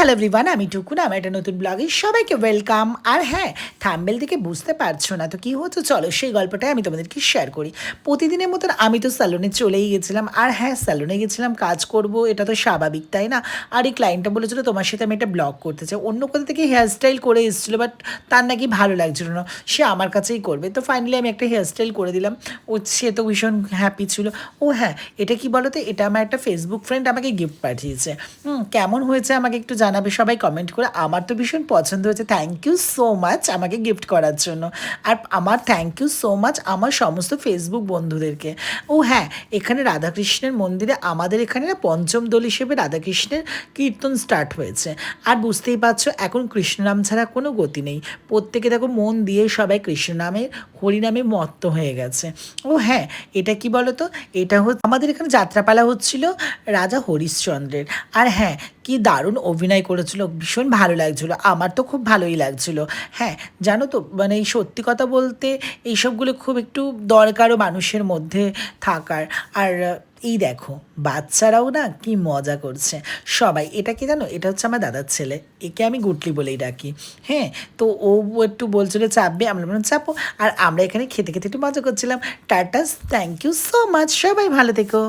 Hello everyone, আমি টুকুন। আমার একটা নতুন ব্লগে সবাইকে ওয়েলকাম। আর হ্যাঁ, থাম্বনেল থেকে বুঝতে পারছো না তো কি হচ্ছে, চলো সেই গল্পটাই আমি তোমাদেরকে শেয়ার করি। প্রতিদিনের মতন আমি তো স্যালুনে চলেই গেছিলাম। আর হ্যাঁ, স্যালুনে গেছিলাম কাজ করব, এটা তো স্বাভাবিক, তাই না? আর এই ক্লায়েন্টটা বলেছিল তোমার সাথে আমি একটা ব্লগ করতে চাই। অন্য কোথা থেকে হেয়ারস্টাইল করে এসেছিলো, বাট তার নাকি ভালো লাগছিল না, সে আমার কাছেই করবে। তো ফাইনালি আমি একটা হেয়ারস্টাইল করে দিলাম। সে তো ভীষণ হ্যাপি ছিল। ও হ্যাঁ, এটা কি বলো তো, এটা আমার একটা ফেসবুক ফ্রেন্ড আমাকে গিফট পাঠিয়েছে। কেমন হয়েছে আমাকে একটু জানাবে সবাই কমেন্ট করে। আমার তো ভীষণ পছন্দ হয়েছে। থ্যাংক ইউ সো মাচ আমাকে গিফট করার জন্য। আর আমার থ্যাংক ইউ সো মাচ আমার সমস্ত ফেসবুক বন্ধুদেরকে। ও হ্যাঁ, এখানে রাধাকৃষ্ণের মন্দিরে আমাদের এখানে না পঞ্চম দোল হিসেবে রাধাকৃষ্ণের কীর্তন স্টার্ট হয়েছে। আর বুঝতেই পারছো, এখন কৃষ্ণনাম ছাড়া কোনো গতি নেই। প্রত্যেকে দেখো মন দিয়ে সবাই কৃষ্ণনামের হরিনামে মত্ত হয়ে গেছে। ও হ্যাঁ, এটা কি বলো তো, এটা হচ্ছে আমাদের এখানে যাত্রাপালা হচ্ছিল রাজা হরিশ্চন্দ্রের। আর হ্যাঁ, কি দারুণ অভিনয় করেছিল, ভীষণ ভালো লাগছিলো। আমার তো খুব ভালোই লাগছিলো। হ্যাঁ, জানো তো, মানে এই সত্যি কথা বলতে এইসবগুলো খুব একটু দরকারও মানুষের মধ্যে থাকার। আর এই দেখো, বাচ্চারাও না কি মজা করছে সবাই। এটা কি জানো, এটা হচ্ছে আমার দাদার ছেলে, একে আমি গুটলি বলেই ডাকি। হ্যাঁ, তো ও একটু বলছিল চাপবে, আমরা বললাম চাপো। আর আমরা এখানে খেতে খেতে একটু মজা করছিলাম। Tata, thank you so much, সবাই ভালো থেকো।